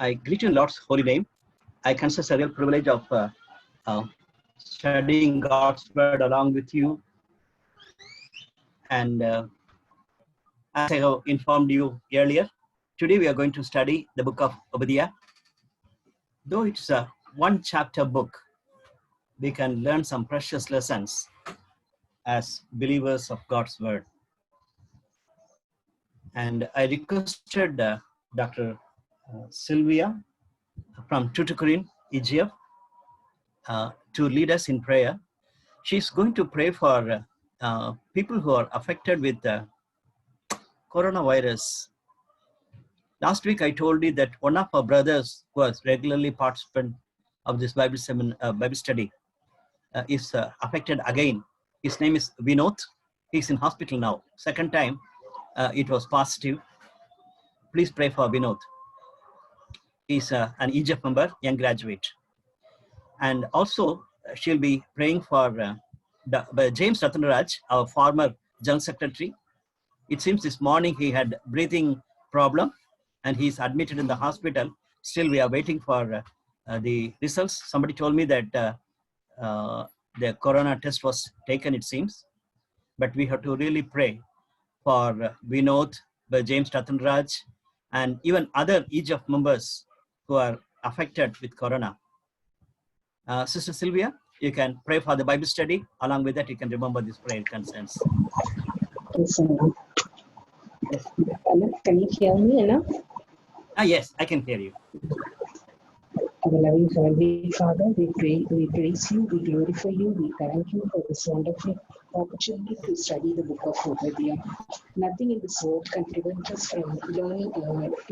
I greet you in Lord's holy name. I consider a real privilege of studying God's word along with you. And as I have informed you earlier, today we are going to study the book of Obadiah. Though it's a one chapter book, we can learn some precious lessons as believers of God's word. And I requested Dr. Sylvia from Tuticorin, Egypt, to lead us in prayer. She's going to pray for people who are affected with coronavirus. Last week, I told you that one of our brothers who was regularly participant of this Bible study is affected again. His name is Vinod. He's in hospital now. Second time, it was positive. Please pray for Vinod. He's an EGF member, young graduate. And also, she'll be praying for James Rathanraj, our former General Secretary. It seems this morning he had breathing problem and he's admitted in the hospital. Still, we are waiting for the results. Somebody told me that the corona test was taken, it seems. But we have to really pray for Vinod, James Rathanraj, and even other EGF members who are affected with corona. Sister Sylvia, you can pray for the Bible study. Along with that, you can remember this prayer concerns. Yes. Can you hear me enough? Yes, I can hear you. Our loving Heavenly Father, we pray, we praise you, we glorify you, we thank you for this wonderful opportunity to study the book of Obadiah. Nothing in this world can prevent us from learning,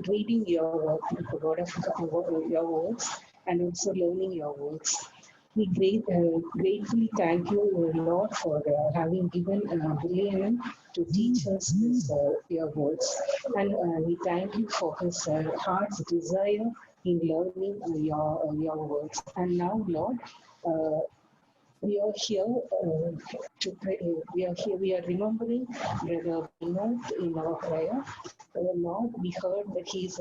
reading your word, the word of your words, and also learning your words. We gratefully thank you, Lord, for having given William to teach us this, your words. And we thank you for his heart's desire in learning your words. And now, Lord, we are here to pray. We are remembering Brother Vinod in our prayer. Lord, we heard that he is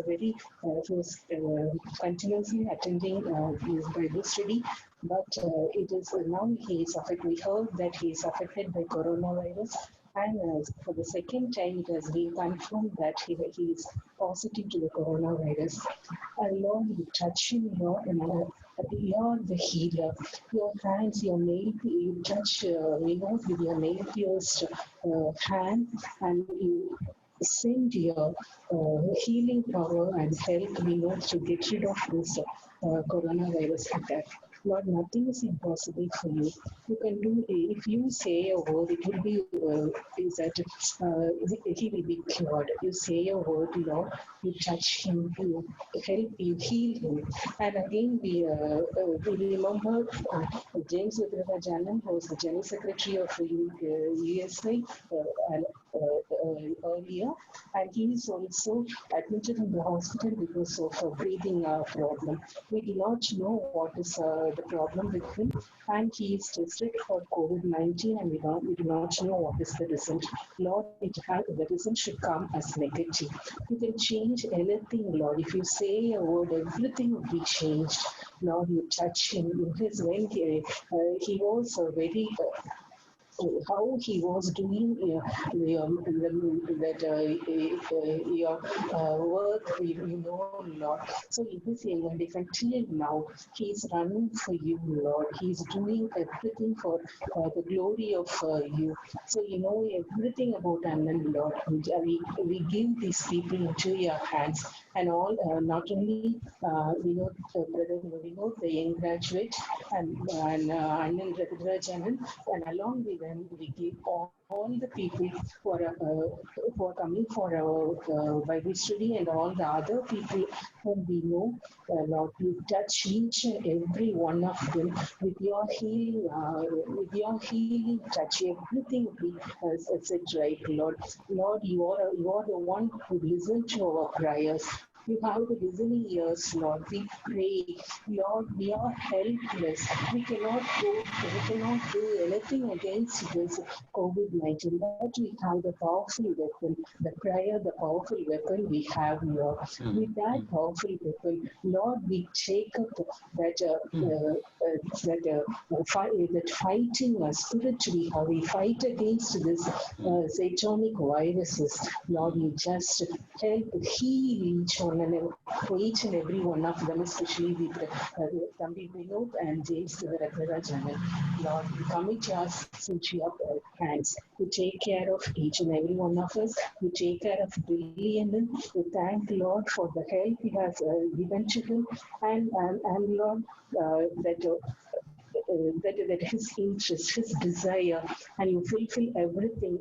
continuously attending his Bible study, but it is now he is affected. We heard that he is affected by coronavirus, and for the second time it has been confirmed that he is positive to the coronavirus. And Lord, you touch him, Lord, and you are the healer. Your hands, you touch Vinod with your nail-pierced hand, and you send your healing power and help Vinod to get rid of this coronavirus attack. Lord, nothing is impossible for you. You can do, if you say a word, it will be, is that he will be cured. You say a word, Lord, you touch him, you help, you heal him. And again, we remember James Janan, who was the General Secretary of USA earlier, and he is also admitted in the hospital because of a breathing problem. We do not know what is the problem with him, and he is tested for COVID-19, and we do not know what is the result. Lord, the result should come as negative. You can change anything, Lord. If you say a word, everything will be changed. Lord, you touch him in his when he was very how he was doing your work, you know, Lord. So in this area, until now, he is running for you, Lord. He is doing everything for the glory of you. So you know everything about Anand, Lord. We give these people into your hands, and all not only Brother Vinod, the young graduate, and Anand Rajan, and along with them, we give all the people who are coming for our Bible study, and all the other people whom we know, Lord, you touch each and every one of them with your healing touch. Everything will be set right, Lord. Lord, you are the one who listens to our prayers. You have the listening ears, Lord. We pray, Lord, we are helpless. We cannot do anything against this COVID-19, but we have the powerful weapon, the prayer, the powerful weapon we have here. With that powerful weapon, Lord, we take up that fighting spiritually, how we fight against this satanic viruses. Lord, you just help heal each and every one of them, especially with Thambi Vinod and James Rajan. Lord, we commit yours into your hands. You take care of each and every one of us. You take care of Brilliant. We thank Lord for the help He has given to him, and Lord, that his interest, his desire, and you fulfill everything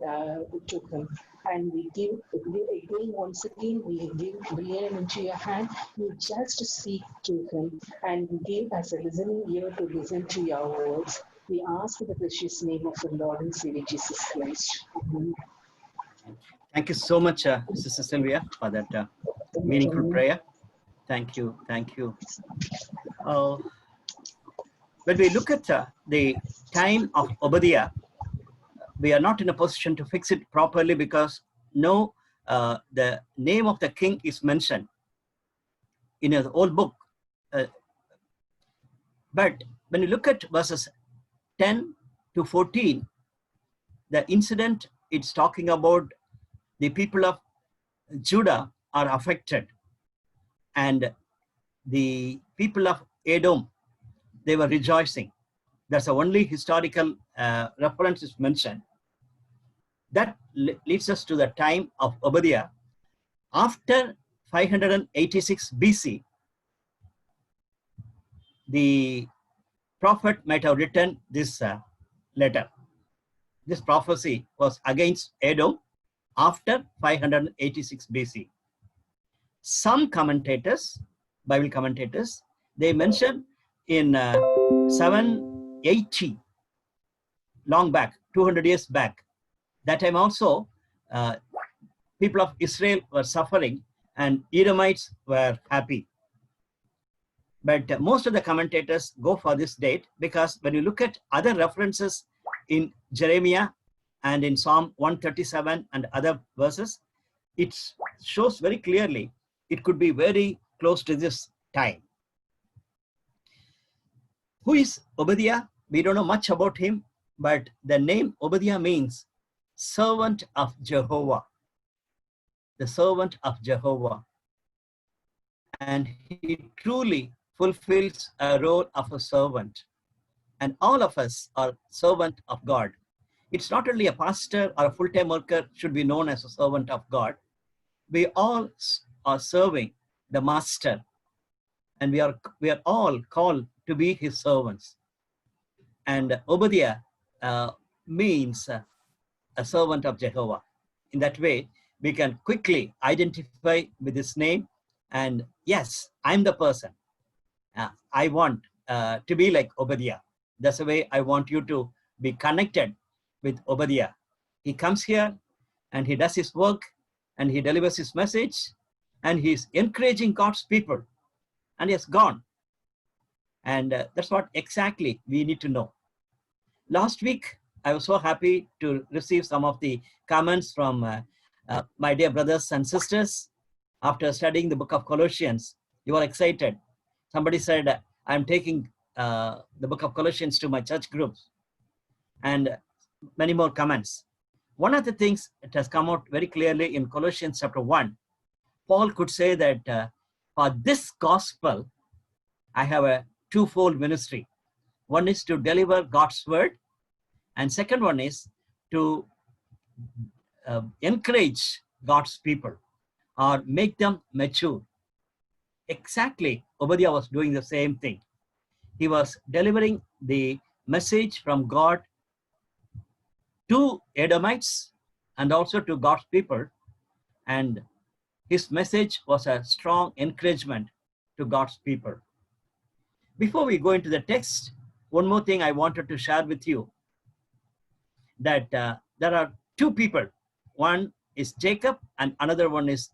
to him. And again, once again, we give Brian into your hand. You just speak to him and give us a listening ear to listen to your words. We ask in the precious name of the Lord and Savior Jesus Christ. Amen. Thank you so much, Sister Sylvia, for that meaningful prayer. Thank you. Thank you. When we look at the time of Obadiah, we are not in a position to fix it properly because the name of the king is mentioned in the old book. But when you look at verses 10 to 14, the incident it's talking about the people of Judah are affected, and the people of Edom, they were rejoicing. That's the only historical reference is mentioned. That leads us to the time of Obadiah. After 586 BC, the prophet might have written this letter. This prophecy was against Edom after 586 BC. Some commentators, Bible commentators, they mention in 780, long back, 200 years back. That time also, people of Israel were suffering and Edomites were happy. But most of the commentators go for this date because when you look at other references in Jeremiah and in Psalm 137 and other verses, it shows very clearly it could be very close to this time. Who is Obadiah? We don't know much about him, but the name Obadiah means servant of Jehovah. The servant of Jehovah. And he truly fulfills a role of a servant. And all of us are servant of God. It's not only a pastor or a full-time worker should be known as a servant of God. We all are serving the master, and we are all called to be his servants. And Obadiah means a servant of Jehovah. In that way, we can quickly identify with his name, and yes, I'm the person. I want to be like Obadiah. That's the way I want you to be connected with Obadiah. He comes here and he does his work and he delivers his message and he's encouraging God's people, and he has gone. And that's what exactly we need to know. Last week, I was so happy to receive some of the comments from my dear brothers and sisters after studying the book of Colossians. You are excited. Somebody said, I'm taking the book of Colossians to my church groups, and many more comments. One of the things that has come out very clearly in Colossians chapter 1, Paul could say that for this gospel, I have a twofold ministry. One is to deliver God's word, and second one is to encourage God's people or make them mature. Exactly, Obadiah was doing the same thing. He was delivering the message from God to Edomites and also to God's people, and his message was a strong encouragement to God's people. Before we go into the text, one more thing I wanted to share with you, that there are two people. One is Jacob and another one is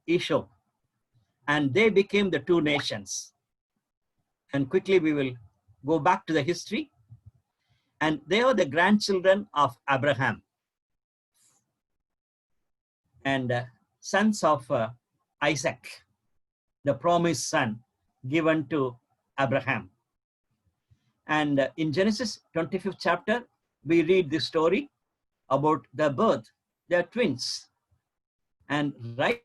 Esau. and they became the two nations. And quickly we will go back to the history. And they are the grandchildren of Abraham and sons of Isaac, the promised son given to Abraham. And in Genesis 25th chapter, we read this story about their birth. They're twins. And right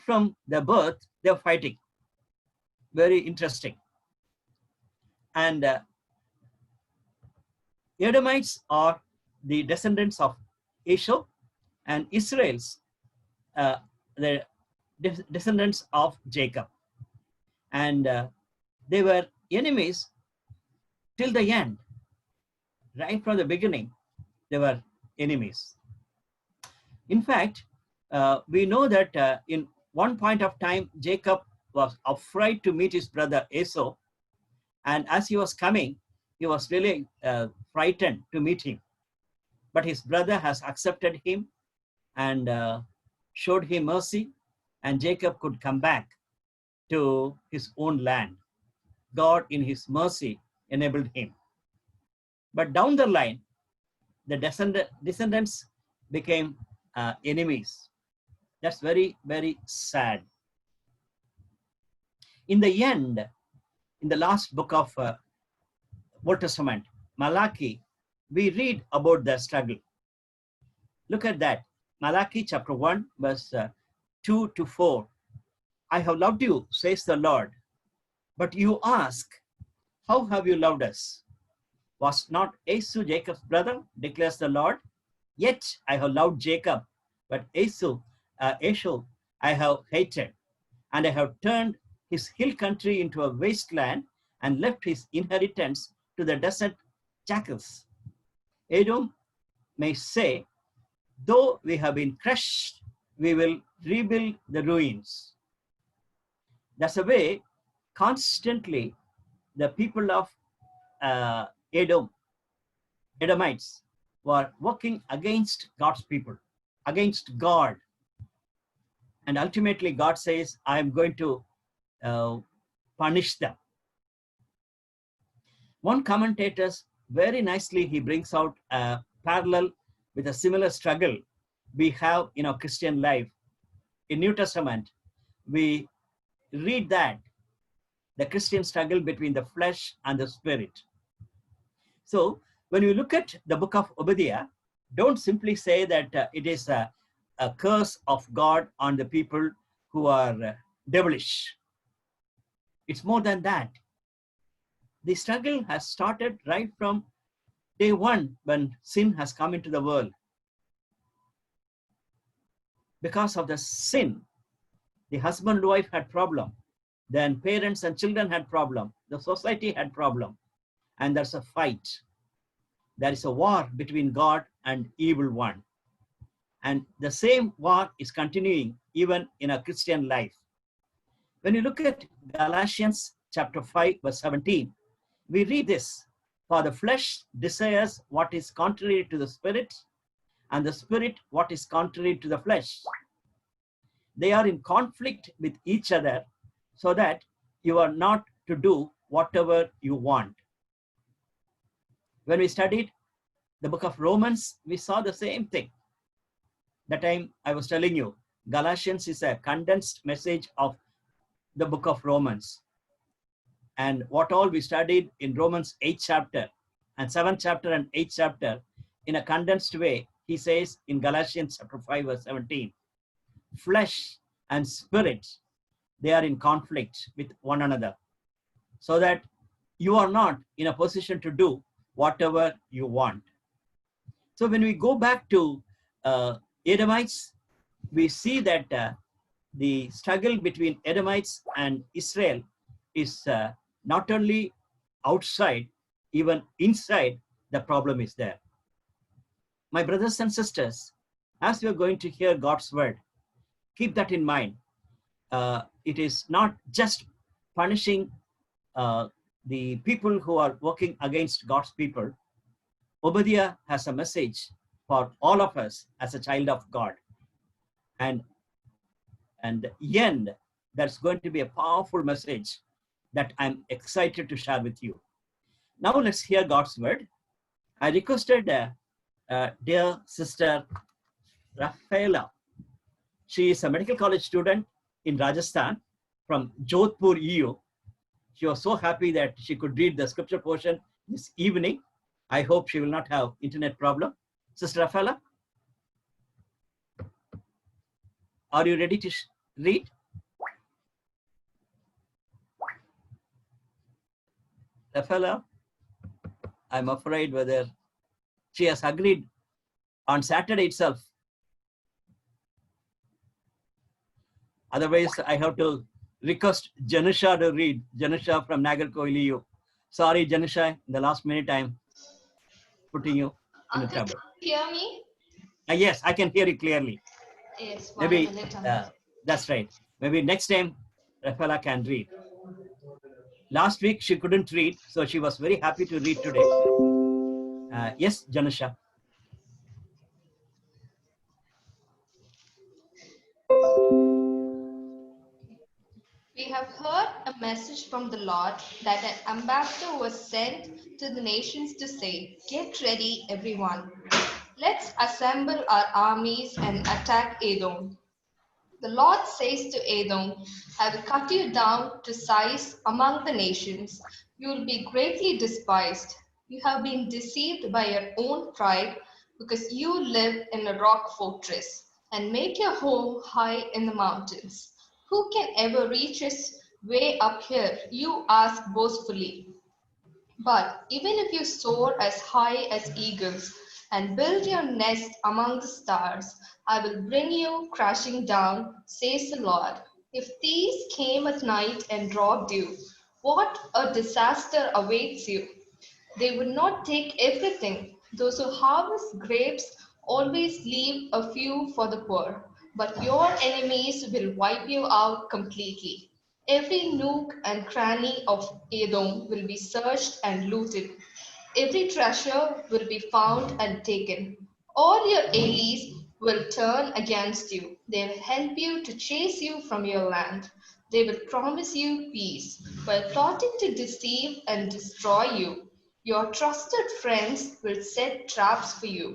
from their birth, they're fighting. Very interesting. And Edomites are the descendants of Esau, and Israel's the descendants of Jacob. And they were enemies till the end. Right from the beginning, they were enemies. In fact, we know that in one point of time, Jacob was afraid to meet his brother Esau. And as he was coming, he was really frightened to meet him. But his brother has accepted him and showed him mercy, and Jacob could come back to his own land. God, in his mercy, enabled him. But down the line, the descendants became enemies. That's very, very sad. In the end, in the last book of Old Testament, Malachi, we read about the struggle. Look at that. Malachi chapter 1, verse 2 to 4. I have loved you, says the Lord. But you ask, how have you loved us? Was not Esau Jacob's brother, declares the Lord? Yet I have loved Jacob, but Esau I have hated, and I have turned his hill country into a wasteland and left his inheritance to the desert jackals. Edom may say, though we have been crushed, we will rebuild the ruins. That's the way constantly the people of Edomites were working against God's people, against God. And ultimately God says, I am going to punish them. One commentator very nicely, he brings out a parallel with a similar struggle we have in our Christian life. In New Testament, we read that the Christian struggle between the flesh and the spirit. So when you look at the book of Obadiah, don't simply say that it is a curse of God on the people who are devilish. It's more than that. The struggle has started right from day one when sin has come into the world. Because of the sin, the husband-wife had problem. Then parents and children had problem. The society had problem. And there's a fight. There is a war between God and evil one. And the same war is continuing even in a Christian life. When you look at Galatians chapter 5, verse 17, we read this: for the flesh desires what is contrary to the spirit, and the spirit what is contrary to the flesh. They are in conflict with each other, so that you are not to do whatever you want. When we studied the book of Romans, we saw the same thing. That time I was telling you, Galatians is a condensed message of the book of Romans. And what all we studied in Romans 8th chapter and 7th chapter and 8th chapter in a condensed way, he says in Galatians chapter 5 verse 17, flesh and spirit, they are in conflict with one another, so that you are not in a position to do whatever you want. So when we go back to Edomites, we see that the struggle between Edomites and Israel is not only outside, even inside, the problem is there. My brothers and sisters, as we are going to hear God's word, keep that in mind. It is not just punishing the people who are working against God's people. Obadiah has a message for all of us as a child of God. And end, That's going to be a powerful message that I'm excited to share with you. Now let's hear God's word. I requested dear sister Rafaela. She is a medical college student in Rajasthan from Jodhpur, EU. She was so happy that she could read the scripture portion this evening. I hope she will not have internet problem. Sister Rafaela, are you ready to read? Rafaela, I'm afraid whether she has agreed on Saturday itself. Otherwise, I have to request Janusha to read. Janusha from Nagarkoil. Sorry, Janusha, in the last minute I'm putting you in the trouble. Can you hear me? Yes, I can hear you clearly. Yes, Maybe that's right. Maybe next time Rafaela can read. Last week she couldn't read, so she was very happy to read today. Yes, Janusha. We have heard a message from the Lord that an ambassador was sent to the nations to say, "Get ready, everyone. Let's assemble our armies and attack Edom." The Lord says to Edom, "I will cut you down to size among the nations. You will be greatly despised. You have been deceived by your own pride because you live in a rock fortress and make your home high in the mountains. Who can ever reach us way up here?" you ask boastfully. But even if you soar as high as eagles and build your nest among the stars, I will bring you crashing down, says the Lord. If thieves came at night and robbed you, what a disaster awaits you. They would not take everything. Those who harvest grapes always leave a few for the poor, but your enemies will wipe you out completely. Every nook and cranny of Edom will be searched and looted. Every treasure will be found and taken. All your allies will turn against you. They will help you to chase you from your land. They will promise you peace while plotting to deceive and destroy you. Your trusted friends will set traps for you,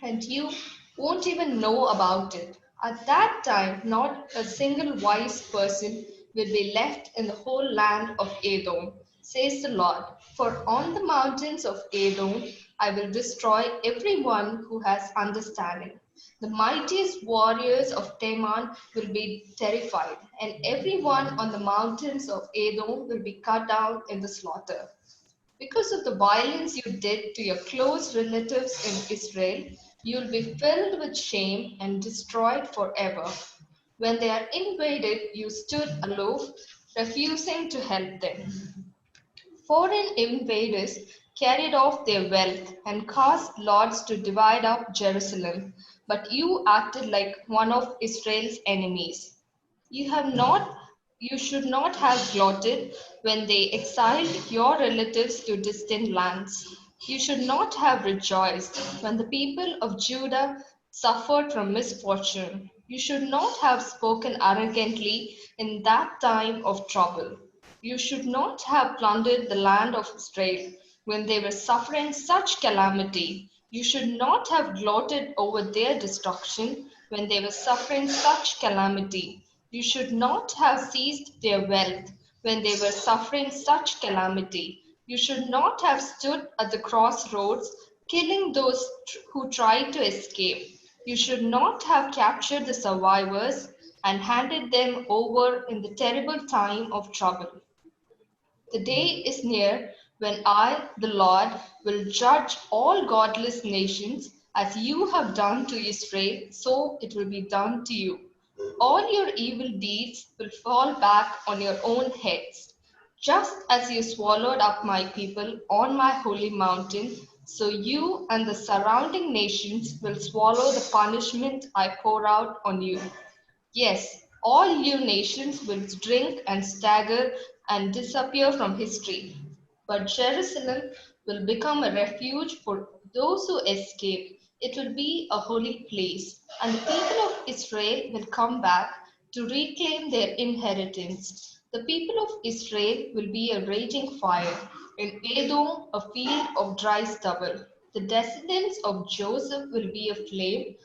and you won't even know about it. At that time, not a single wise person will be left in the whole land of Edom, says the Lord. For on the mountains of Edom I will destroy everyone who has understanding. The mightiest warriors of Teman will be terrified, and everyone on the mountains of Edom will be cut down in the slaughter. Because of the violence you did to your close relatives in Israel, you will be filled with shame and destroyed forever. When they are invaded, you stood aloof, refusing to help them. Foreign invaders carried off their wealth and cast lots to divide up Jerusalem, but you acted like one of Israel's enemies. You have not you should not have gloated when they exiled your relatives to distant lands. You should not have rejoiced when the people of Judah suffered from misfortune. You should not have spoken arrogantly in that time of trouble. You should not have plundered the land of Israel when they were suffering such calamity. You should not have gloated over their destruction when they were suffering such calamity. You should not have seized their wealth when they were suffering such calamity. You should not have stood at the crossroads, killing those who tried to escape. You should not have captured the survivors and handed them over in the terrible time of trouble. The day is near when I, the Lord, will judge all godless nations. As you have done to Israel, so it will be done to you. All your evil deeds will fall back on your own heads. Just as you swallowed up my people on my holy mountain, so you and the surrounding nations will swallow the punishment I pour out on you. Yes, all you nations will drink and stagger and disappear from history. But Jerusalem will become a refuge for those who escape. It will be a holy place, and the people of Israel will come back to reclaim their inheritance. The people of Israel will be a raging fire, in Edom a field of dry stubble. The descendants of Joseph will be a flame,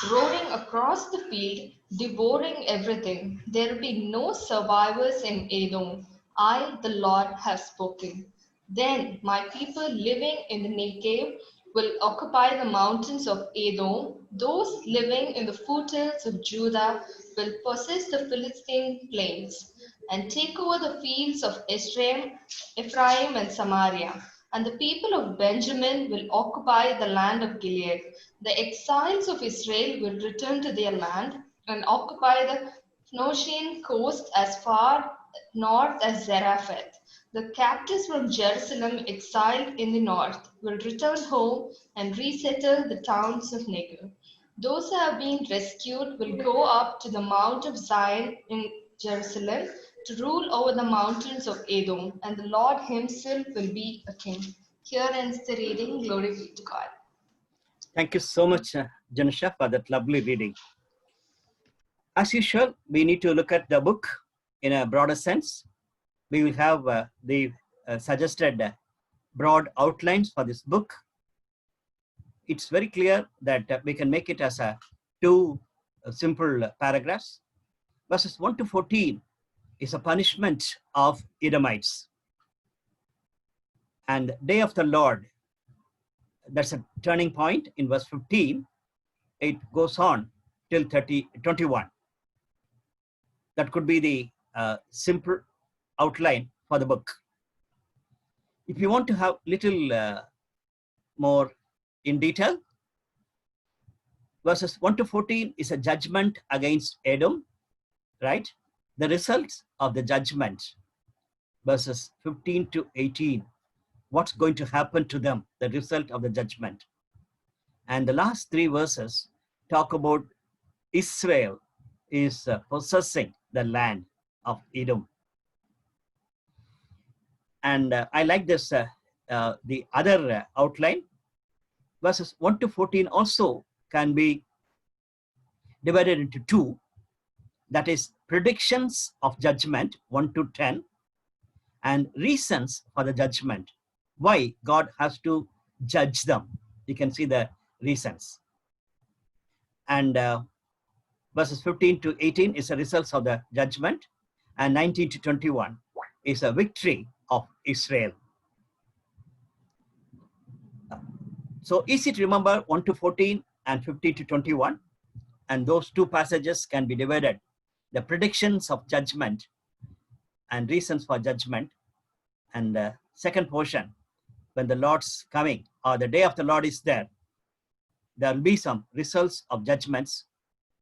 roaring across the field, devouring everything. There will be no survivors in Edom. I, the Lord, have spoken. Then my people living in the Negev will occupy the mountains of Edom. Those living in the foothills of Judah will possess the Philistine plains and take over the fields of Ephraim and Samaria. And the people of Benjamin will occupy the land of Gilead. The exiles of Israel will return to their land and occupy the Phoenician coast as far north as Zarephath. The captives from Jerusalem exiled in the north will return home and resettle the towns of Negev. Those who have been rescued will go up to the Mount of Zion in Jerusalem to rule over the mountains of Edom, and the Lord himself will be a king. Here ends the reading. Glory be to God. Thank you so much, Janusha, for that lovely reading. As usual, we need to look at the book in a broader sense. We will have the suggested broad outlines for this book. It's very clear that we can make it as two simple paragraphs. Verses 1 to 14 is a punishment of Edomites. And day of the Lord, that's a turning point in verse 15. It goes on till 21. That could be the simple outline for the book. If you want to have little more in detail, verses 1 to 14 is a judgment against Edom, right? The results of the judgment, verses 15 to 18, what's going to happen to them, the result of the judgment. And the last three verses talk about Israel is possessing the land of Edom. And I like this, the other outline. Verses 1 to 14 also can be divided into two. That is predictions of judgment, 1 to 10, and reasons for the judgment. Why God has to judge them. You can see the reasons. And verses 15 to 18 is the results of the judgment, and 19 to 21 is a victory of Israel. So easy to remember 1 to 14 and 15 to 21, and those two passages can be divided. The predictions of judgment and reasons for judgment, and the second portion, when the Lord's coming or the day of the Lord is there, there will be some results of judgments.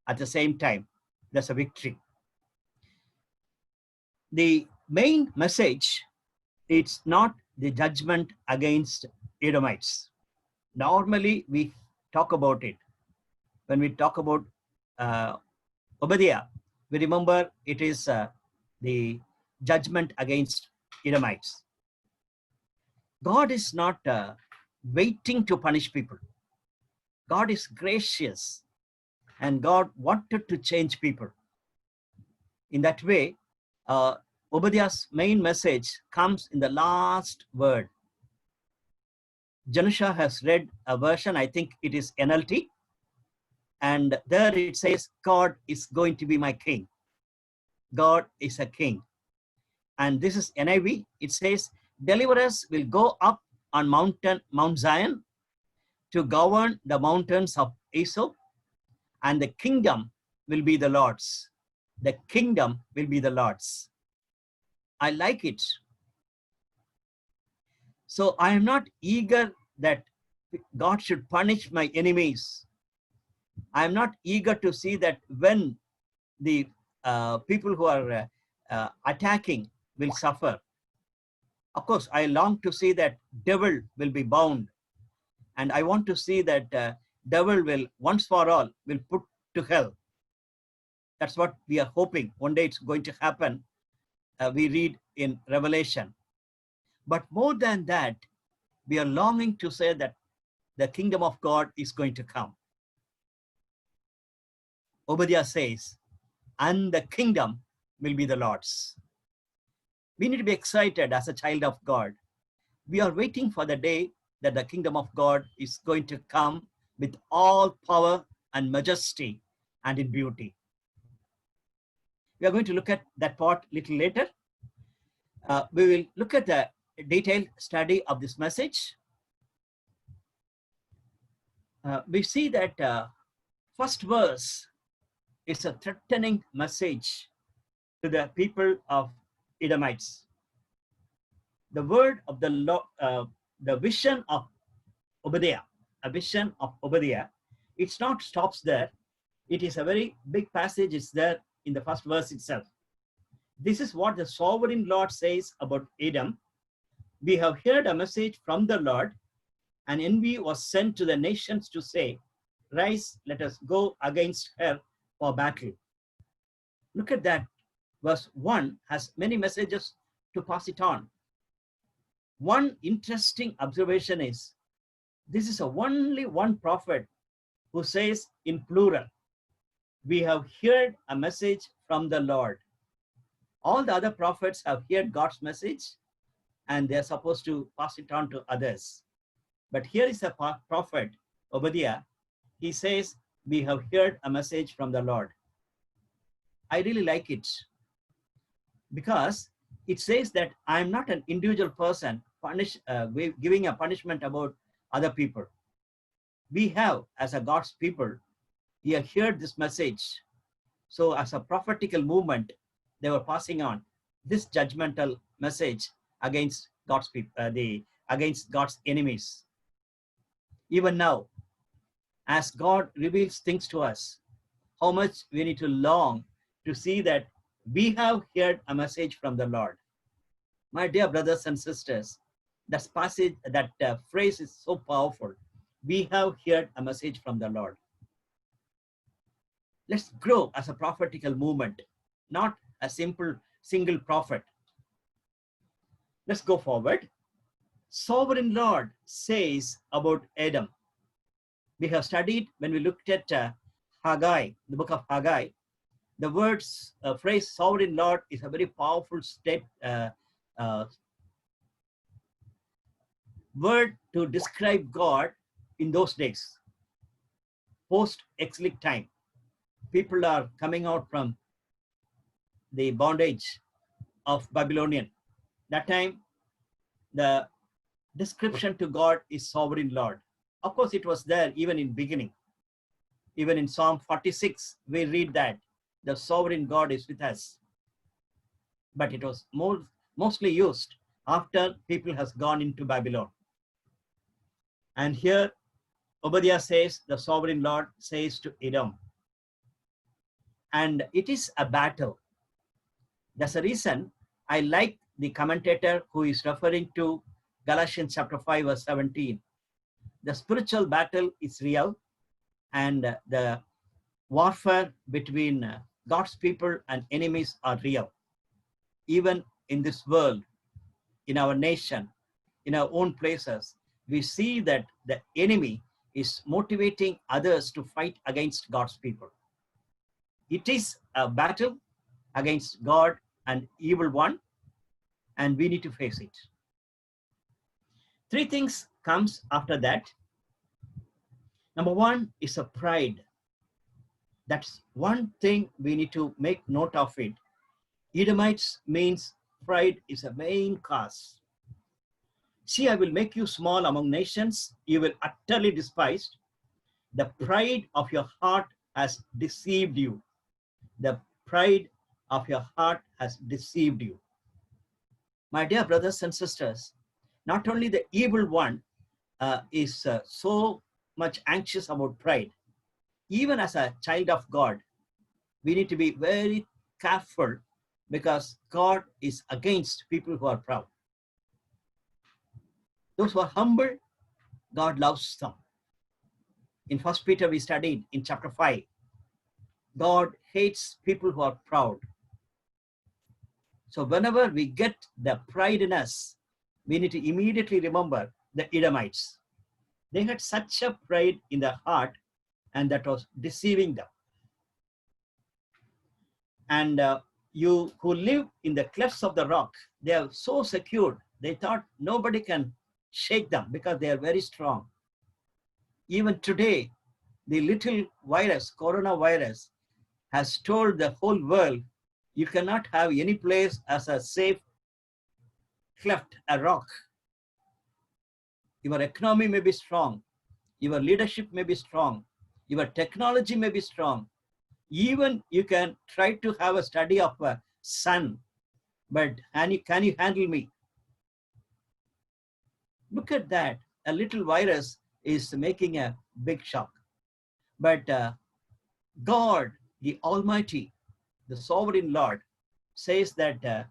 At the same time, there's a victory. The main message, it's not the judgment against Edomites. Normally, we talk about it. When we talk about Obadiah, we remember it is the judgment against Edomites. God is not waiting to punish people. God is gracious, and God wanted to change people. In that way, Obadiah's main message comes in the last word. Janusha has read a version, I think it is NLT, and there it says, God is going to be my king. God is a king. And this is NIV. It says, deliverers will go up on Mount Zion to govern the mountains of Esau, and the kingdom will be the Lord's. The kingdom will be the Lord's. I like it. So I am not eager that God should punish my enemies. I am not eager to see that when the people who are attacking will suffer. Of course, I long to see that devil will be bound. And I want to see that devil will once for all will put to hell. That's what we are hoping. One day it's going to happen. We read in Revelation. But more than that, we are longing to say that the kingdom of God is going to come. Obadiah says, and the kingdom will be the Lord's. We need to be excited as a child of God. We are waiting for the day that the kingdom of God is going to come with all power and majesty and in beauty. We are going to look at that part a little later. We will look at the detailed study of this message. We see that first verse is a threatening message to the people of Edomites. The word of the Lord, the vision of Obadiah, a vision of Obadiah, it's not stops there. It is a very big passage. It's there in the first verse itself. This is what the sovereign Lord says about Edom. We have heard a message from the Lord. An envy was sent to the nations to say, rise, let us go against her for battle. Look at that. Verse 1 has many messages to pass it on. One interesting observation is, this is only one prophet who says in plural, we have heard a message from the Lord. All the other prophets have heard God's message and they're supposed to pass it on to others. But here is a prophet, Obadiah. He says, we have heard a message from the Lord. I really like it because it says that I'm not an individual person giving a punishment about other people. We have, as a God's people, we have heard this message. So as a prophetical movement, they were passing on this judgmental message against God's people, against God's enemies. Even now, as God reveals things to us, how much we need to long to see that we have heard a message from the Lord. My dear brothers and sisters, that passage, that phrase is so powerful. We have heard a message from the Lord. Let's grow as a prophetical movement, not a single prophet. Let's go forward. Sovereign Lord says about Edom. We have studied when we looked at Haggai, the book of Haggai. The words, phrase sovereign Lord is a very powerful word to describe God in those days, post-exilic time. People are coming out from the bondage of Babylonian. That time, the description to God is sovereign Lord. Of course, it was there even in beginning. Even in Psalm 46, we read that the sovereign God is with us. But it was mostly used after people has gone into Babylon. And here, Obadiah says, the sovereign Lord says to Edom. And it is a battle. That's the reason I like the commentator who is referring to Galatians chapter 5, verse 17. The spiritual battle is real, and the warfare between God's people and enemies are real. Even in this world, in our nation, in our own places, we see that the enemy is motivating others to fight against God's people. It is a battle against God and evil one, and we need to face it. Three things comes after that. Number one is a pride. That's one thing we need to make note of it. Edomites means pride is a main cause. See, I will make you small among nations. You will utterly despised. The pride of your heart has deceived you. The pride of your heart has deceived you. My dear brothers and sisters, not only the evil one is so much anxious about pride, even as a child of God, we need to be very careful because God is against people who are proud. Those who are humble, God loves them. In 1 Peter, we studied in chapter 5, God hates people who are proud. So whenever we get the pride in us, we need to immediately remember the Edomites. They had such a pride in their heart, and that was deceiving them. And you who live in the clefts of the rock, they are so secured. They thought nobody can shake them because they are very strong. Even today, the little virus, coronavirus, has told the whole world, you cannot have any place as a safe cleft, a rock. Your economy may be strong, your leadership may be strong, your technology may be strong. Even you can try to have a study of a sun, but can you handle me? Look at that. A little virus is making a big shock. But God, the Almighty, the Sovereign Lord, says that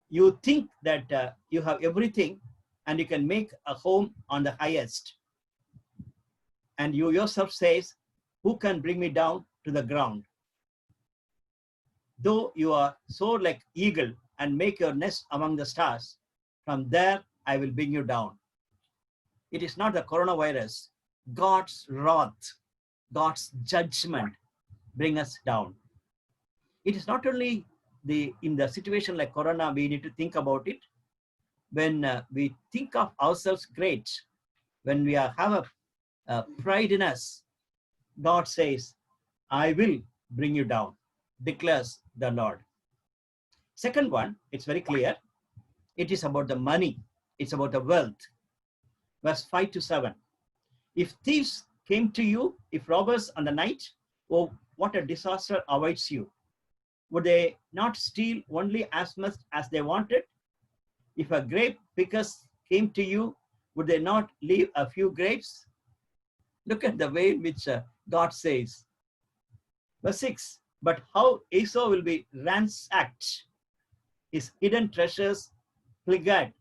you think that you have everything and you can make a home on the highest. And you yourself says, who can bring me down to the ground? Though you are so like eagle and make your nest among the stars, from there I will bring you down. It is not the coronavirus. God's wrath, God's judgment bring us down. It is not only in the situation like corona, we need to think about it. When we think of ourselves great, when we have a pride in us, God says, I will bring you down, declares the Lord. Second one, it's very clear. It is about the money. It's about the wealth. Verse 5 to 7. If thieves came to you, if robbers on the night, oh, what a disaster awaits you. Would they not steal only as much as they wanted? If a grape pickers came to you, would they not leave a few grapes? Look at the way in which God says. Verse 6, but how Esau will be ransacked, his hidden treasures plundered.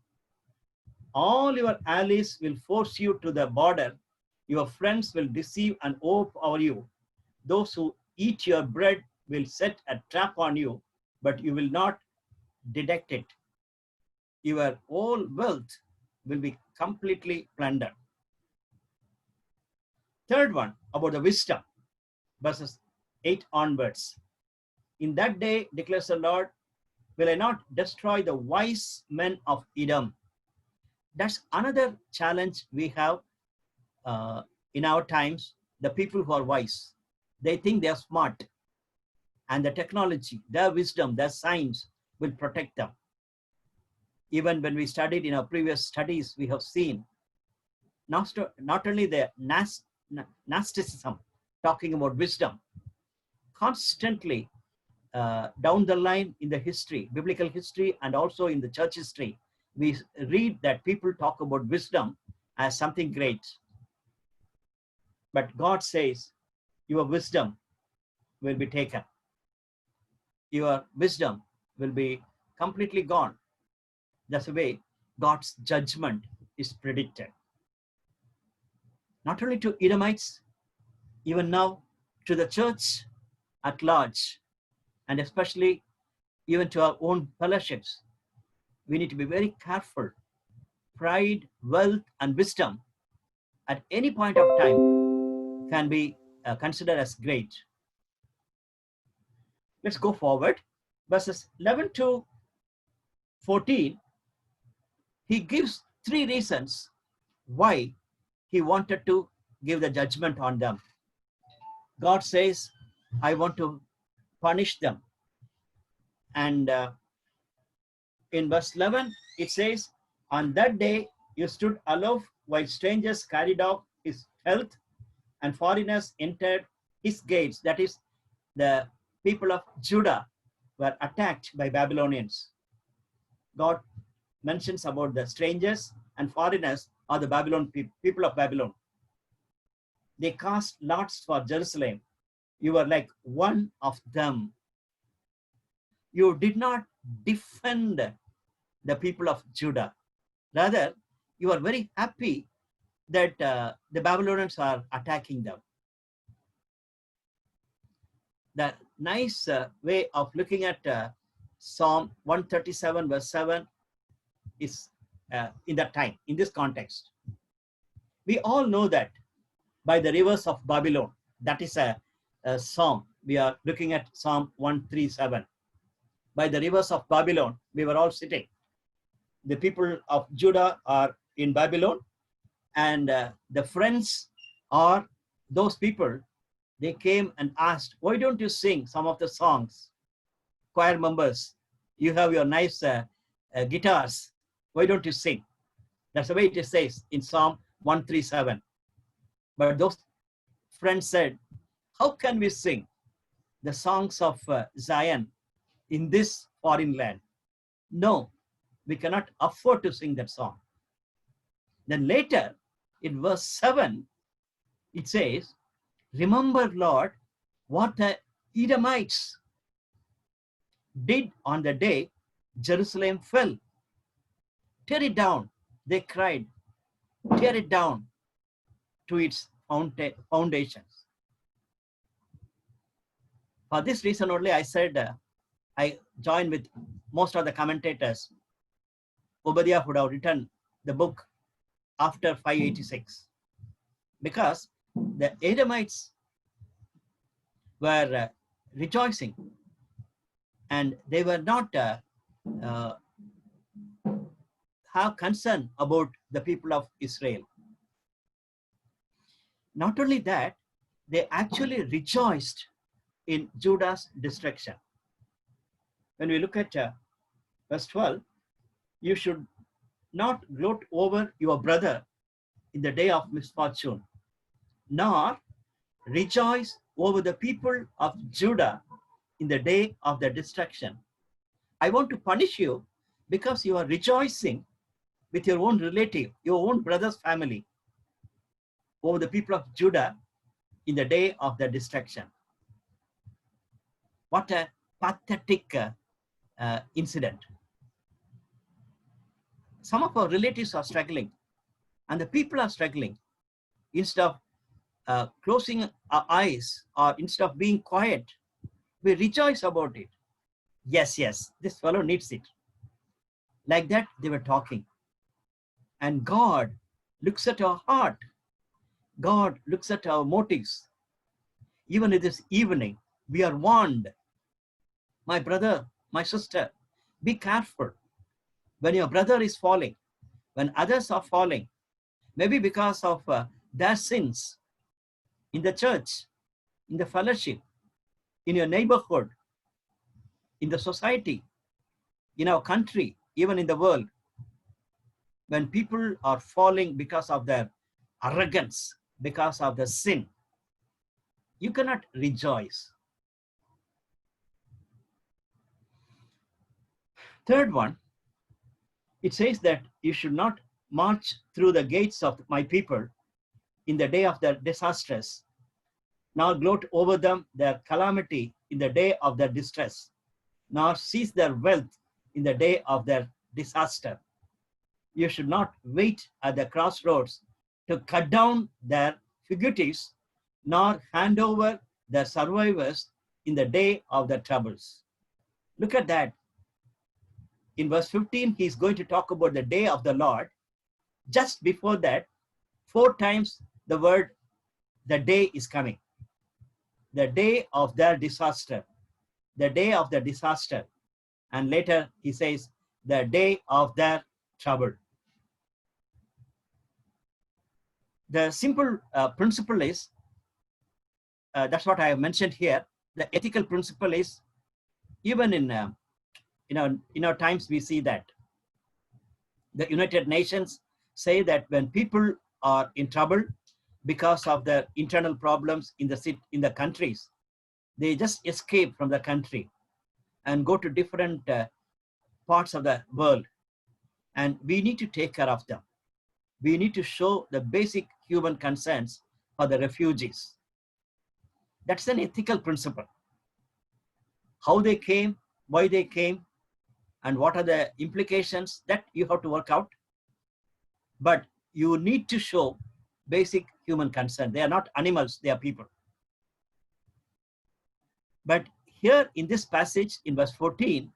All your allies will force you to the border. Your friends will deceive and overpower you. Those who eat your bread will set a trap on you, but you will not detect it. Your whole wealth will be completely plundered. Third one, about the wisdom, verses 8 onwards. In that day, declares the Lord, will I not destroy the wise men of Edom? That's another challenge we have in our times. The people who are wise, they think they are smart, and the technology, their wisdom, their science will protect them. Even when we studied in our previous studies, we have seen not only the Gnosticism talking about wisdom, constantly down the line in the history, biblical history, and also in the church history, we read that people talk about wisdom as something great. But God says, your wisdom will be taken. Your wisdom will be completely gone. That's the way God's judgment is predicted. Not only to Edomites, even now to the church at large, and especially even to our own fellowships, we need to be very careful. Pride, wealth, and wisdom at any point of time can be considered as great. Let's go forward. Verses 11 to 14, he gives 3 reasons why he wanted to give the judgment on them. God says, I want to punish them. And in verse 11, it says, on that day you stood aloof while strangers carried off his health and foreigners entered his gates. That is, the people of Judah were attacked by Babylonians. God mentions about the strangers and foreigners are the Babylon people of Babylon. They cast lots for Jerusalem. You were like one of them. You did not defend the people of Judah. Rather, you are very happy that the Babylonians are attacking them. The nice way of looking at Psalm 137 verse 7 is in that time, in this context. We all know that by the rivers of Babylon, that is a psalm we are looking at Psalm 137. By the rivers of Babylon, we were all sitting. The people of Judah are in Babylon, and the friends are those people. They came and asked, why don't you sing some of the songs? Choir members, you have your nice guitars. Why don't you sing? That's the way it says in Psalm 137. But those friends said, how can we sing the songs of Zion in this foreign land? No, we cannot afford to sing that song. Then later, in verse 7, it says, remember, Lord, what the Edomites did on the day Jerusalem fell. Tear it down, they cried. Tear it down to its foundations. For this reason only, I said, I joined with most of the commentators. Obadiah would have written the book after 586, because the Edomites were rejoicing, and they were not have concern about the people of Israel. Not only that, they actually rejoiced in Judah's destruction. When we look at verse 12, you should not gloat over your brother in the day of misfortune, nor rejoice over the people of Judah in the day of their destruction. I want to punish you because you are rejoicing with your own relative, your own brother's family, over the people of Judah in the day of their destruction. What a pathetic incident. Some of our relatives are struggling, and the people are struggling. Instead of closing our eyes, or instead of being quiet, we rejoice about it. Yes, yes, this fellow needs it. Like that, they were talking. And God looks at our heart. God looks at our motives. Even in this evening, we are warned. My brother, my sister, be careful. When your brother is falling, when others are falling, maybe because of their sins in the church, in the fellowship, in your neighborhood, in the society, in our country, even in the world, when people are falling because of their arrogance, because of the sin, you cannot rejoice. Third one, it says that you should not march through the gates of my people in the day of their disastress, nor gloat over them their calamity in the day of their distress, nor seize their wealth in the day of their disaster. You should not wait at the crossroads to cut down their fugitives, nor hand over their survivors in the day of their troubles. Look at that. In verse 15, he's going to talk about the day of the Lord. Just before that, 4 times the word, the day is coming. The day of their disaster. The day of the disaster. And later he says, the day of their trouble. The simple principle is, that's what I have mentioned here. The ethical principle is, even in our times, we see that the United Nations say that when people are in trouble because of their internal problems in the countries, they just escape from the country and go to different parts of the world. And we need to take care of them. We need to show the basic human concerns for the refugees. That's an ethical principle. How they came, why they came, and what are the implications, that you have to work out. But you need to show basic human concern. They are not animals, they are people. But here in this passage, in verse 13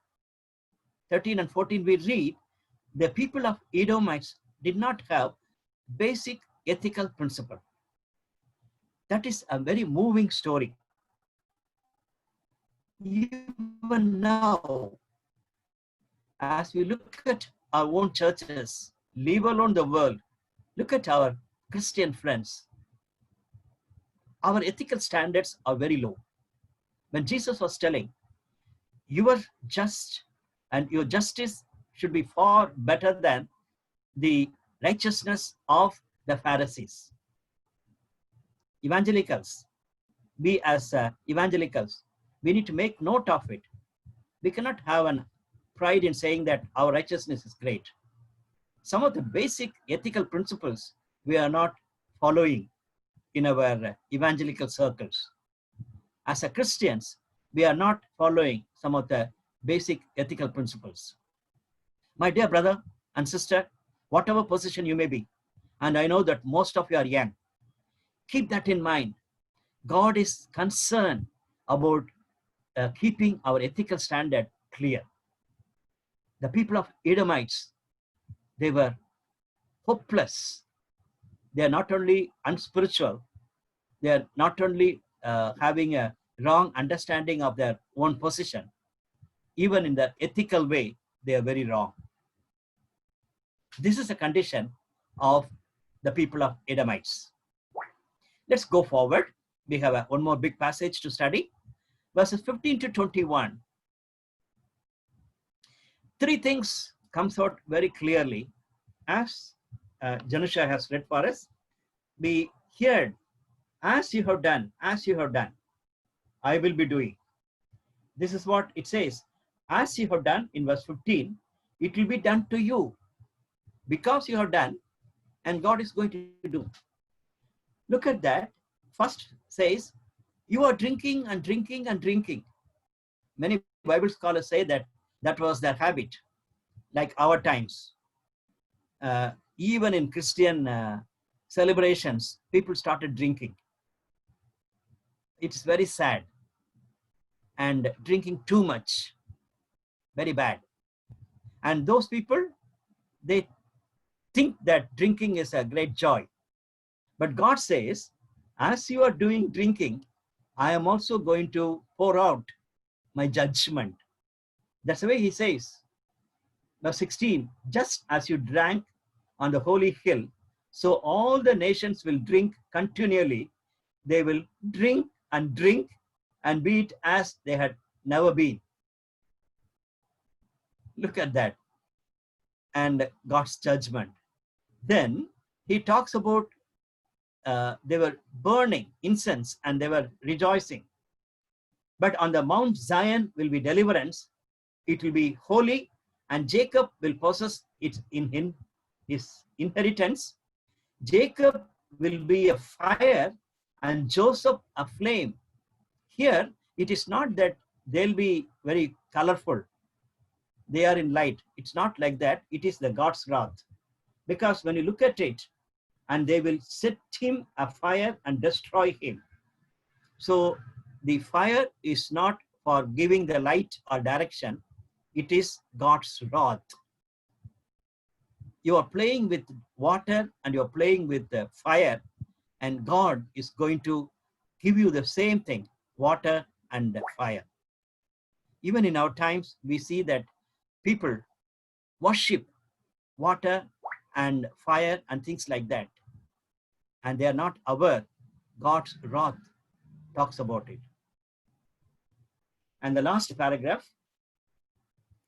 and 14, we read, the people of Edomites did not have basic ethical principle. That is a very moving story. even now, as we look at our own churches, leave alone the world, look at our Christian friends, our ethical standards are very low. When Jesus was telling, you are just and your justice should be far better than the righteousness of the Pharisees. Evangelicals, we as evangelicals, we need to make note of it. We cannot have an pride in saying that our righteousness is great. Some of the basic ethical principles we are not following in our evangelical circles. As a Christians, we are not following some of the basic ethical principles. My dear brother and sister, whatever position you may be, and I know that most of you are young, keep that in mind. God is concerned about keeping our ethical standard clear. The people of Edomites, they were hopeless. They are not only unspiritual, they are not only having a wrong understanding of their own position, even in the ethical way, they are very wrong. This is a condition of the people of Edomites. Let's go forward. We have one more big passage to study. Verses 15 to 21. Three things comes out very clearly as Janusha has read for us. We heard, as you have done, I will be doing. This is what it says. As you have done in verse 15, it will be done to you. Because you have done, and God is going to do. Look at that. First says, you are drinking and drinking and drinking. Many Bible scholars say that that was their habit, like our times. Even in Christian celebrations, people started drinking. It's very sad. And drinking too much, very bad. And those people, they think that drinking is a great joy. But God says, as you are doing drinking, I am also going to pour out my judgment. That's the way he says. Verse 16, just as you drank on the holy hill, so all the nations will drink continually. They will drink and be it as they had never been. Look at that. And God's judgment. Then he talks about they were burning incense and they were rejoicing. But on the Mount Zion will be deliverance. It will be holy, and Jacob will possess it in his inheritance. Jacob will be a fire and Joseph a flame. Here, it is not that they'll be very colorful. They are in light. It's not like that. It is the God's wrath. Because when you look at it, and they will set him afire and destroy him. So the fire is not for giving the light or direction. It is God's wrath. You are playing with water and you are playing with the fire, and God is going to give you the same thing, water and fire. Even in our times, we see that people worship water and fire and things like that. And they are not aware. God's wrath talks about it. And the last paragraph,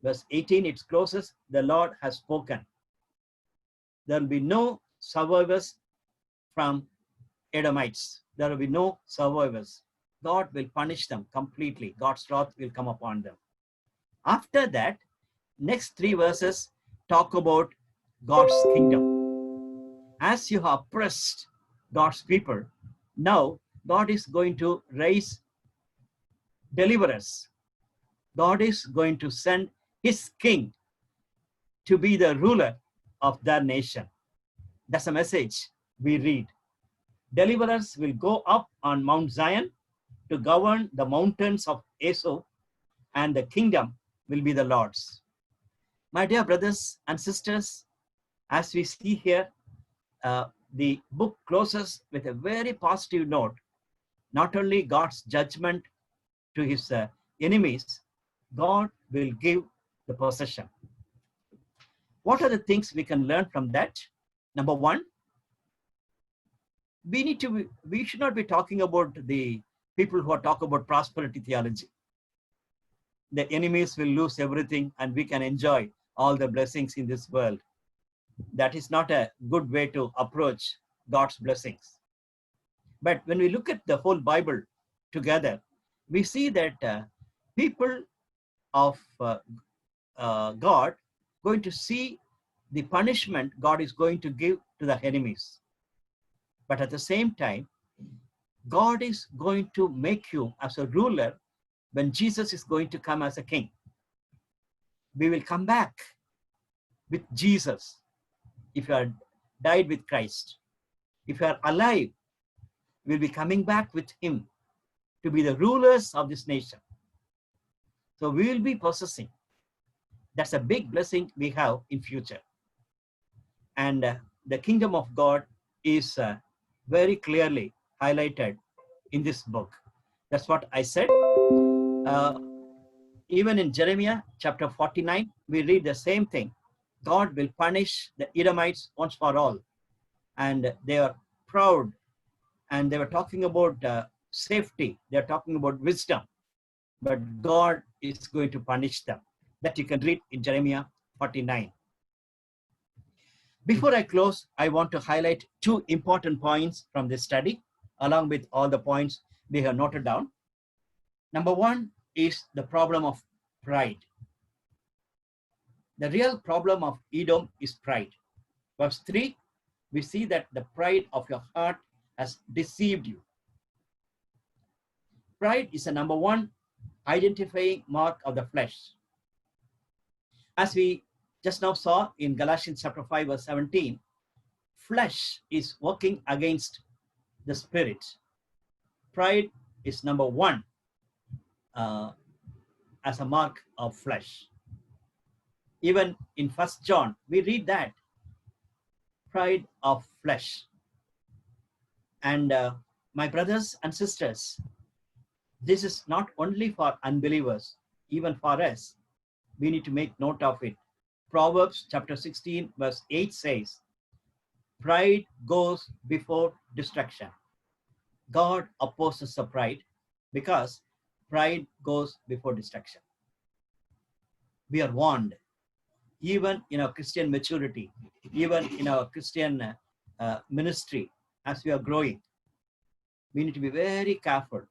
verse 18, it closes, the Lord has spoken. There will be no survivors from Edomites. There will be no survivors. God will punish them completely. God's wrath will come upon them. After that, next three verses talk about God's kingdom. As you have oppressed God's people, now God is going to raise deliverers. God is going to send his king to be the ruler of their nation. That's a message we read. Deliverers will go up on Mount Zion to govern the mountains of Esau, and the kingdom will be the Lord's. My dear brothers and sisters, as we see here, the book closes with a very positive note. Not only God's judgment to his enemies, God will give the possession. What are the things we can learn from that? Number one, we should not be talking about the people who are talking about prosperity theology. The enemies will lose everything and we can enjoy all the blessings in this world. That is not a good way to approach God's blessings. But when we look at the whole Bible together, we see that people of God going to see the punishment God is going to give to the enemies. But at the same time, God is going to make you as a ruler when Jesus is going to come as a king. We will come back with Jesus if you are died with Christ. If you are alive, we'll be coming back with him to be the rulers of this nation. So we will be possessing. That's a big blessing we have in future. And the kingdom of God is very clearly highlighted in this book. That's what I said. Even in Jeremiah chapter 49, we read the same thing. God will punish the Edomites once for all. And they are proud. And they were talking about safety. They're talking about wisdom. But God is going to punish them. That you can read in Jeremiah 49. Before I close, I want to highlight two important points from this study, along with all the points we have noted down. Number one is the problem of pride. The real problem of Edom is pride. Verse 3, we see that the pride of your heart has deceived you. Pride is a number one identifying mark of the flesh. As we just now saw in Galatians chapter 5 verse 17, flesh is working against the spirit. Pride is number one as a mark of flesh. Even in 1 John, we read that pride of flesh. And my brothers and sisters, this is not only for unbelievers, even for us. We need to make note of it. Proverbs chapter 16 verse 8 says, pride goes before destruction. God opposes the pride because pride goes before destruction. We are warned, even in our Christian maturity, even in our Christian ministry, as we are growing, we need to be very careful.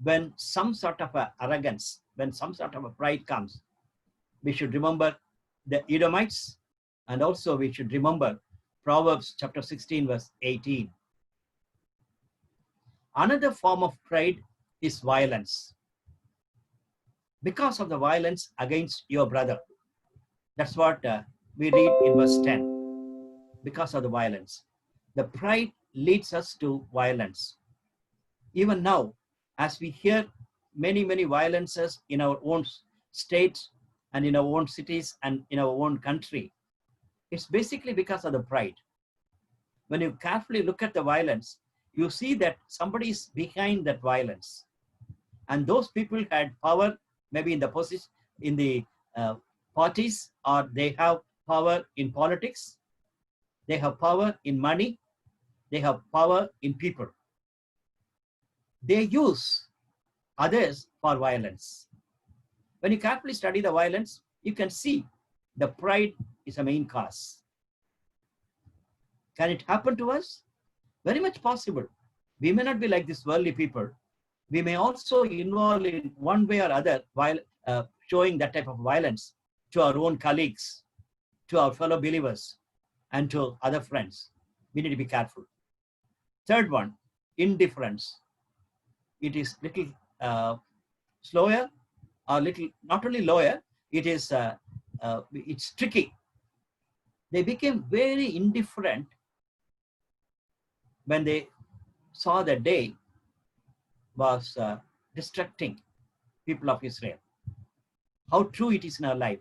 When some sort of arrogance, when some sort of a pride comes, we should remember the Edomites, and also we should remember Proverbs chapter 16 verse 18. Another form of pride is violence. Because of the violence against your brother. That's what we read in verse 10. Because of the violence. The pride leads us to violence. Even now, as we hear many violences in our own states and in our own cities and in our own country, it's basically because of the pride. When you carefully look at the violence, you see that somebody is behind that violence. And those people had power, maybe in the position, in the parties, or they have power in politics, they have power in money, they have power in people. They use others for violence. When you carefully study the violence, you can see the pride is a main cause. Can it happen to us? Very much possible. We may not be like these worldly people. We may also involve in one way or other while showing that type of violence to our own colleagues, to our fellow believers, and to other friends. We need to be careful. Third one, indifference. It is little slower, or little, not only lower, it is it's tricky. They became very indifferent when they saw the day was destructing people of Israel. How true it is in our life.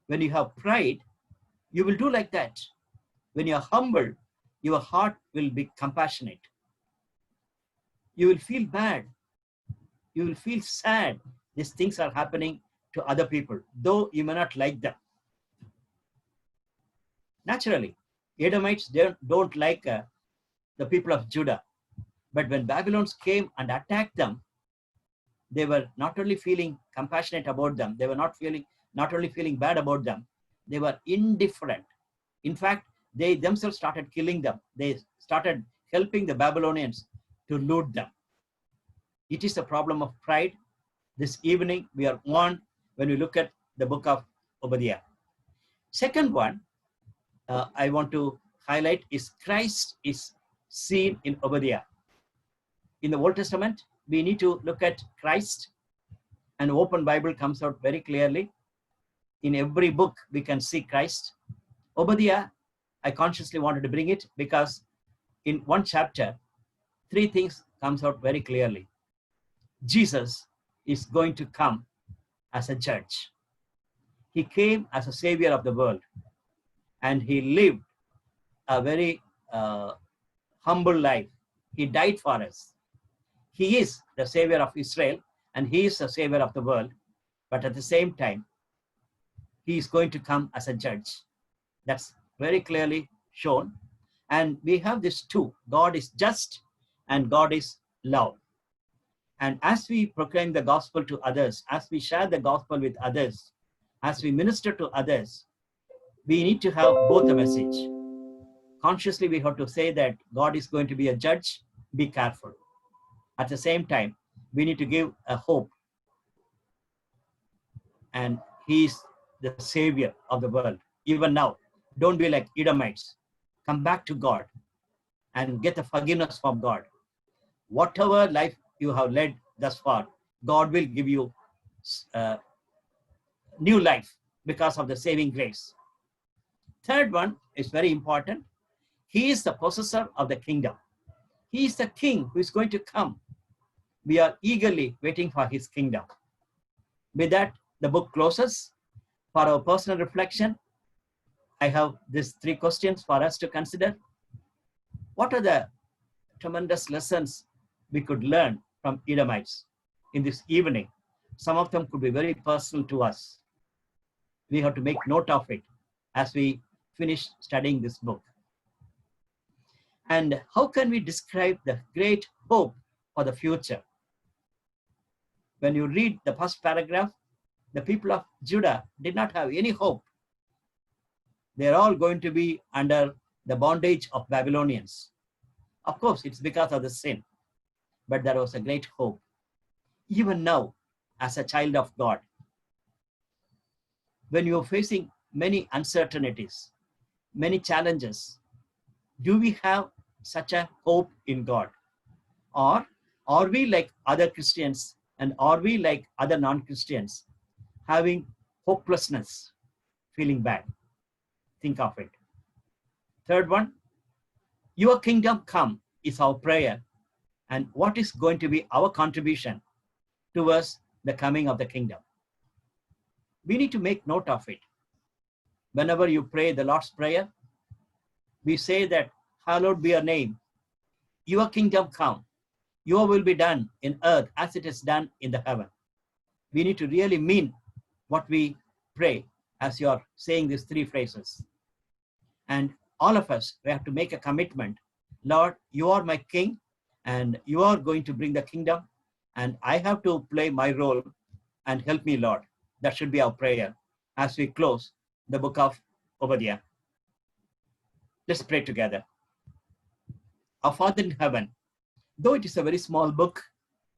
When you have pride, you will do like that. When you are humble, your heart will be compassionate. You will feel bad. You will feel sad these things are happening to other people, though you may not like them. Naturally, Edomites don't like the people of Judah. But when Babylons came and attacked them, they were not only feeling compassionate about them, they were not only feeling bad about them, they were indifferent. In fact, they themselves started killing them. They started helping the Babylonians to loot them. It is a problem of pride. This evening, we are warned when we look at the book of Obadiah. Second one I want to highlight is Christ is seen in Obadiah. In the Old Testament, we need to look at Christ, and open Bible comes out very clearly. In every book, we can see Christ. Obadiah, I consciously wanted to bring it because in one chapter, 3 things comes out very clearly. Jesus is going to come as a judge. He came as a savior of the world, and he lived a very humble life. He died for us. He is the savior of Israel, and he is the savior of the world. But at the same time, he is going to come as a judge. That's very clearly shown. And we have this too. God is just and God is love. And as we proclaim the gospel to others, as we share the gospel with others, as we minister to others, we need to have both a message. Consciously, we have to say that God is going to be a judge. Be careful. At the same time, we need to give a hope. And he is the savior of the world. Even now, don't be like Edomites. Come back to God and get the forgiveness from God. Whatever life you have led thus far, God will give you new life because of the saving grace. Third one is very important. He is the possessor of the kingdom. He is the king who is going to come. We are eagerly waiting for his kingdom. With that, the book closes. For our personal reflection, I have these 3 questions for us to consider. What are the tremendous lessons we could learn from Edomites in this evening? Some of them could be very personal to us. We have to make note of it as we finish studying this book. And how can we describe the great hope for the future? When you read the first paragraph, the people of Judah did not have any hope. They're all going to be under the bondage of Babylonians. Of course, it's because of the sin, but there was a great hope. Even now, as a child of God, when you're facing many uncertainties, many challenges, do we have such a hope in God? Or are we like other Christians, and are we like other non-Christians, having hopelessness, feeling bad? Think of it. Third one, your kingdom come is our prayer. And what is going to be our contribution towards the coming of the kingdom? We need to make note of it. Whenever you pray the Lord's Prayer, we say that, hallowed be your name. Your kingdom come. Your will be done in earth as it is done in the heaven. We need to really mean what we pray as you're saying these 3 phrases. And all of us, we have to make a commitment. Lord, you are my king, and you are going to bring the kingdom, and I have to play my role, and help me, Lord. That should be our prayer as we close the book of Obadiah. Let's pray together. Our Father in heaven, though it is a very small book,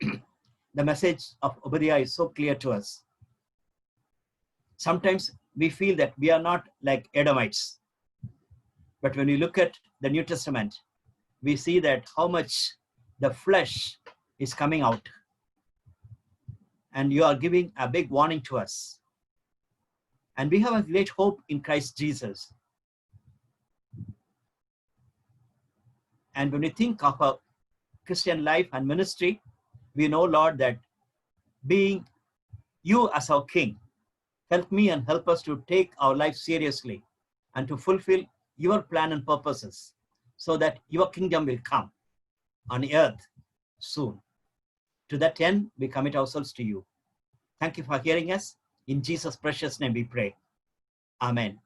the message of Obadiah is so clear to us. Sometimes we feel that we are not like Edomites. But when we look at the New Testament, we see that how much the flesh is coming out. And you are giving a big warning to us. And we have a great hope in Christ Jesus. And when we think of a Christian life and ministry, we know, Lord, that being you as our King, help me and help us to take our life seriously and to fulfill your plan and purposes so that your kingdom will come on earth soon. To that end, we commit ourselves to you. Thank you for hearing us. In Jesus' precious name we pray. Amen.